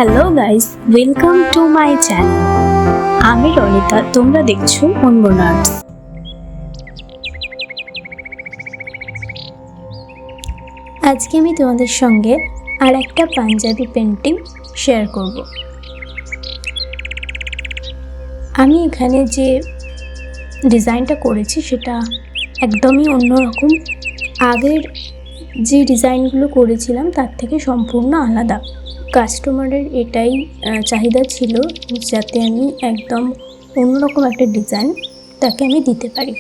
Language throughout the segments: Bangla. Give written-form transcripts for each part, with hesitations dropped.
Hello guys, welcome to my channel. আমি রনিতা, তোমরা দেখছো অনমোল আর্টস। আজকে আমি তোমাদের সঙ্গে আর একটা পাঞ্জাবি পেন্টিং শেয়ার করব। আমি এখানে যে ডিজাইনটা করেছি সেটা একদমই অন্যরকম। আগের যে ডিজাইনগুলো করেছিলাম তার থেকে সম্পূর্ণ আলাদা। কাস্টমারের এটাই চাহিদা ছিল যাতে আমি একদম অন্যরকম একটা ডিজাইন তাকে আমি দিতে পারি।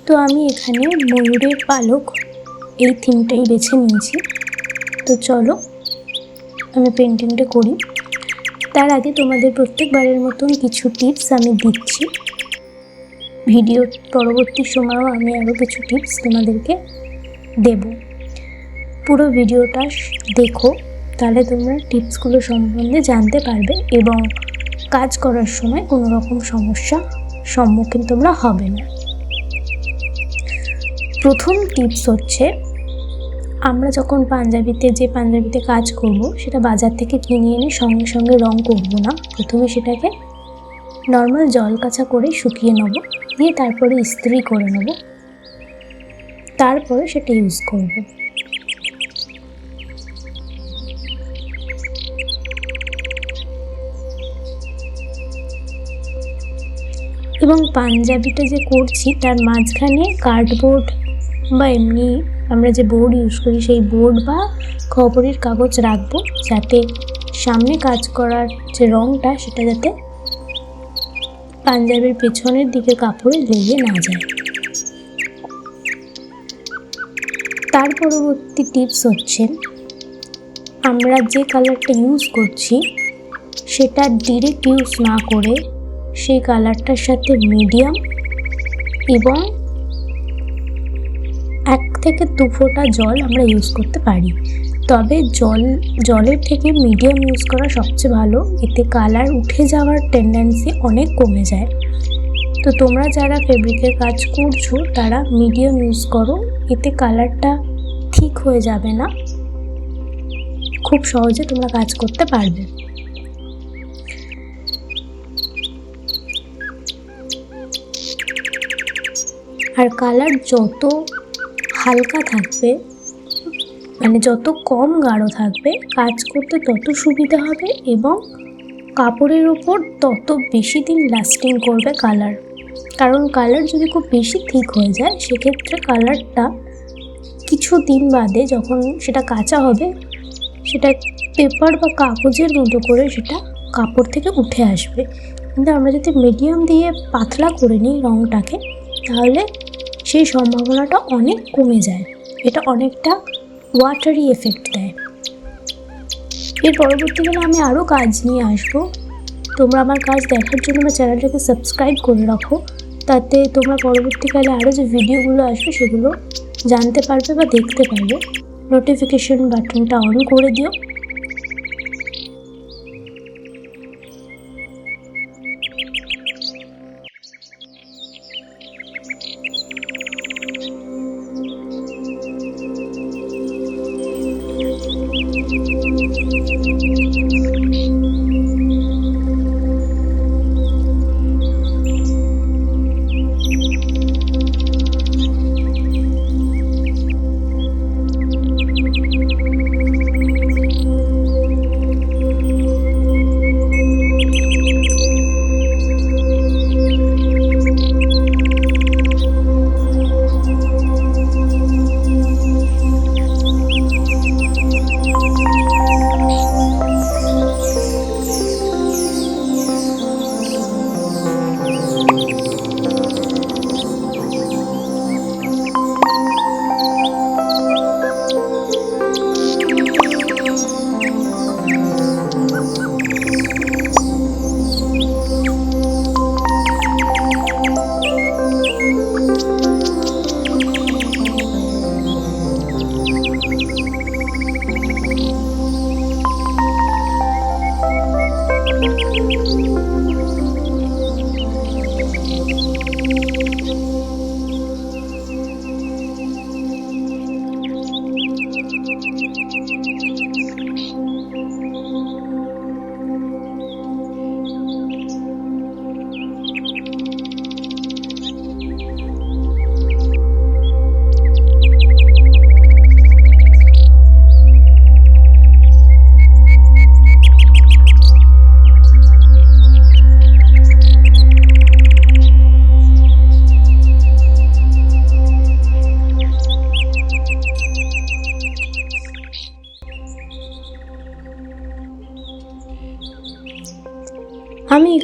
তো আমি এখানে ময়ূরের পালক এই থিমটাই বেছে নিয়েছি। তো চলো আমি পেন্টিংটা করি। তার আগে তোমাদের প্রত্যেকবারের মতন কিছু টিপস আমি দিচ্ছি। ভিডিওর পরবর্তী সময়েও আমি আরও কিছু টিপস তোমাদেরকে দেব। পুরো ভিডিওটা দেখো, তাহলে তোমরা টিপসগুলো সম্বন্ধে জানতে পারবে এবং কাজ করার সময় কোনো রকম সমস্যার সম্মুখীন তোমরা হবে না। প্রথম টিপস হচ্ছে, আমরা যখন যে পাঞ্জাবিতে কাজ করব সেটা বাজার থেকে কিনে এনে সঙ্গে সঙ্গে রং করব না। প্রথমে সেটাকে নর্মাল জল কাঁচা করে শুকিয়ে নেব, দিয়ে তারপরে ইস্ত্রি করে নেব, তারপরে সেটা ইউজ করব। এবং পাঞ্জাবিটা যে করছি তার মাঝখানে কার্ডবোর্ড বা এমনি আমরা যে বোর্ড ইউজ করি সেই বোর্ড বা খবরের কাগজ রাখবো, যাতে সামনে কাজ করার যে রঙটা সেটা যাতে পাঞ্জাবির পেছনের দিকে কাপড়ে লেগে না যায়। তার পরবর্তী টিপস হচ্ছে, আমরা যে কালারটা ইউজ করছি সেটা ডিরেক্ট ইউজ না করে সেই কালারটার সাথে মিডিয়াম এবং 1 থেকে 2 ফোঁটা জল আমরা ইউজ করতে পারি। তবে জলের থেকে মিডিয়াম ইউজ করা সবচেয়ে ভালো, এতে কালার উঠে যাওয়ার টেন্ডেন্সি অনেক কমে যায়। তো তোমরা যারা ফেব্রিকের কাজ করছো তারা মিডিয়াম ইউজ করো, এতে কালারটা ঠিক হয়ে যাবে না, খুব সহজে তোমরা কাজ করতে পারবে। আর কালার যত হালকা থাকবে, মানে যত কম গাঢ় থাকবে, কাজ করতে তত সুবিধা হবে এবং কাপড়ের ওপর তত বেশি দিন লাস্টিং করবে কালার। কারণ কালার যদি খুব বেশি থিক হয়ে যায় সেক্ষেত্রে কালারটা কিছু দিন বাদে যখন সেটা কাঁচা হবে সেটা পেপার বা কাগজের মতো করে সেটা কাপড় থেকে উঠে আসবে। কিন্তু আমরা যদি মিডিয়াম দিয়ে পাতলা করে নিই রঙটাকে, তাহলে সেই সম্ভাবনাটা অনেক কমে যায়। এটা অনেকটা ওয়াটারি এফেক্ট দেয়। এর পরবর্তীকালে আমি আরও কাজ নিয়ে আসবো। তোমরা আমার কাজ দেখার জন্য আমার চ্যানেলটাকে সাবস্ক্রাইব করে রাখো, তাতে তোমরা পরবর্তীকালে আরও যে ভিডিওগুলো আসবে সেগুলো জানতে পারবে বা দেখতে পারবে। নোটিফিকেশন বাটনটা অন করে দিও।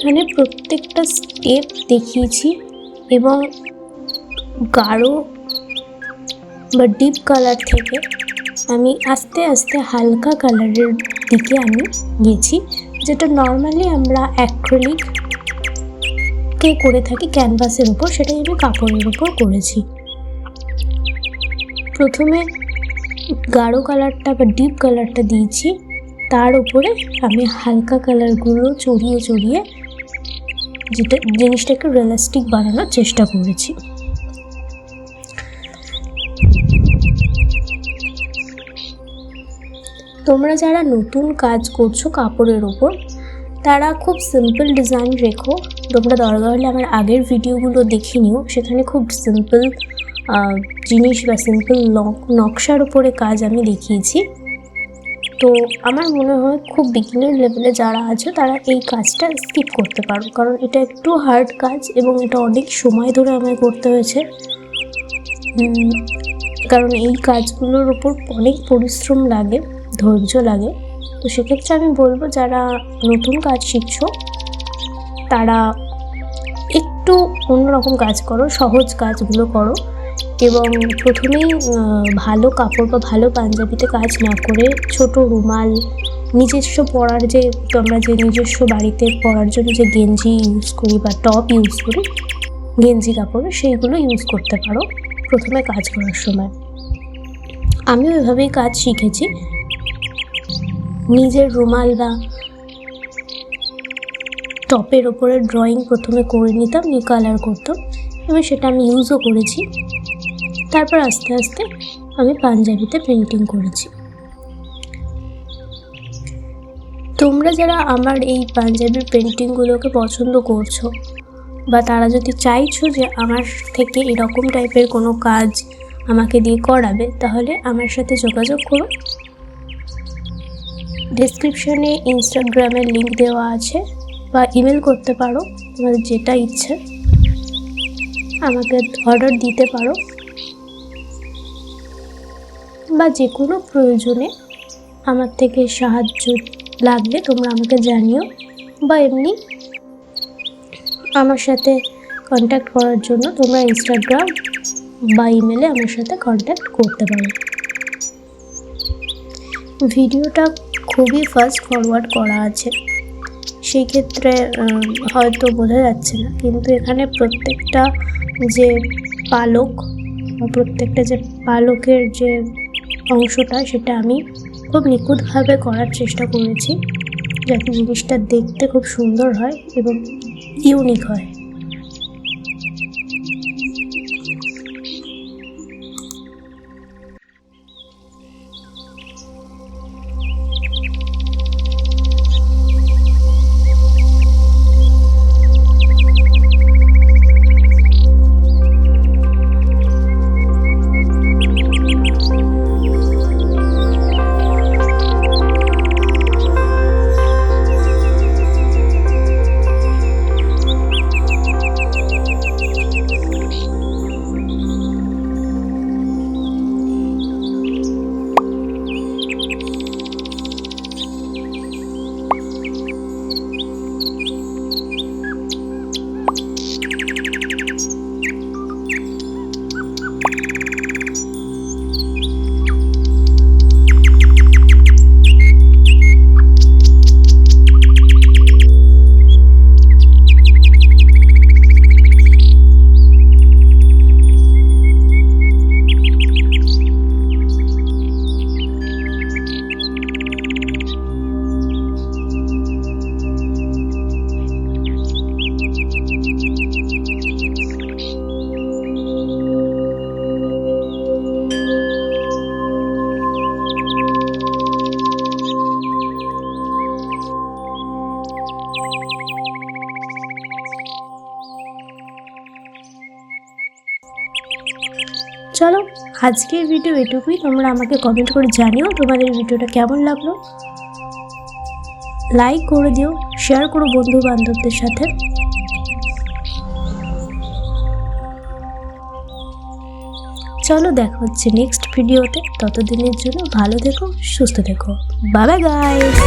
এখানে প্রত্যেকটা স্টেপ দেখিয়েছি এবং গাঢ় বা ডিপ কালার থেকে আমি আস্তে আস্তে হালকা কালারের দিকে আমি গেছি, যেটা নর্মালি আমরা অ্যাক্রিলিকে করে থাকি ক্যানভাসের উপর, সেটাই আমি কাপড়ের উপর করেছি। প্রথমে গাঢ় কালারটা বা ডিপ কালারটা দিয়েছি, তার উপরে আমি হালকা কালারগুলো চড়িয়ে চড়িয়ে যেটা জিনিসটাকে রিয়েলিস্টিক বানানোর চেষ্টা করেছি। তোমরা যারা নতুন কাজ করছো কাপড়ের ওপর, তারা খুব সিম্পল ডিজাইন রেখো। তোমরা দরকার হলে আমার আগের ভিডিওগুলো দেখে নিও, সেখানে খুব সিম্পল জিনিস বা সিম্পল নকশার উপরে কাজ আমি দেখিয়েছি। তো আমার মনে হয় খুব বিগিনার লেভেলে যারা আছে তারা এই কাজটা স্কিপ করতে পারো, কারণ এটা একটু হার্ড কাজ এবং এটা অনেক সময় ধরে আমায় করতে হয়েছে, কারণ এই কাজগুলোর উপর অনেক পরিশ্রম লাগে, ধৈর্য লাগে। তো সেক্ষেত্রে আমি বলবো যারা নতুন কাজ শিখছো তারা একটু অন্যরকম কাজ করো, সহজ কাজগুলো করো এবং প্রথমেই ভালো কাপড় বা ভালো পাঞ্জাবিতে কাজ না করে ছোট রুমাল, নিজস্ব পরার যে আমরা যে নিজস্ব বাড়িতে পরার জন্য যে গেঞ্জি ইউজ করি বা টপ ইউজ করি গেঞ্জি কাপড়ে, সেইগুলো ইউজ করতে পারো প্রথমে কাজ করার সময়। আমিও এভাবেই কাজ শিখেছি, নিজের রুমাল বা টপের ওপরে ড্রয়িং প্রথমে করে নিতাম, নিয়ে কালার করতাম এবং সেটা আমি ইউজও করেছি। তারপর আস্তে আস্তে আমি পাঞ্জাবিতে পেন্টিং করেছি। তোমরা যারা আমার এই পাঞ্জাবির পেন্টিংগুলোকে পছন্দ করছো বা তারা যদি চাইছো যে আমার থেকে এরকম টাইপের কোনো কাজ আমাকে দিয়ে করাবে, তাহলে আমার সাথে যোগাযোগ করো। ডেসক্রিপশনে ইনস্টাগ্রামের লিঙ্ক দেওয়া আছে, বা ইমেল করতে পারো, তোমাদের যেটা ইচ্ছে আমাকে অর্ডার দিতে পারো, বা যে কোনো প্রয়োজনে আমার থেকে সাহায্য লাগলে তোমরা আমাকে জানিও, বা এমনি আমার সাথে কন্ট্যাক্ট করার জন্য তোমরা ইনস্টাগ্রাম বা ইমেলে আমার সাথে কন্ট্যাক্ট করতে পারো। ভিডিওটা খুবই ফাস্ট ফরওয়ার্ড করা আছে, সেই ক্ষেত্রে হয়তো বোঝা যাচ্ছে না, কিন্তু এখানে প্রত্যেকটা যে পালক বা প্রত্যেকটা যে পালকের যে অংশটা সেটা আমি খুব নিখুঁতভাবে করার চেষ্টা করেছি, যাতে জিনিসটা দেখতে খুব সুন্দর হয় এবং ইউনিক হয়। চলো আজকের ভিডিও এটুকুই। তোমরা আমাকে কমেন্ট করে জানিও তোমাদের ভিডিওটা কেমন লাগলো। লাইক করে দিও, শেয়ার করো বন্ধু বান্ধবদের সাথে। চলো দেখা হচ্ছে নেক্সট ভিডিওতে, ততদিনের জন্য ভালো থেকো, সুস্থ থেকো। Bye bye guys.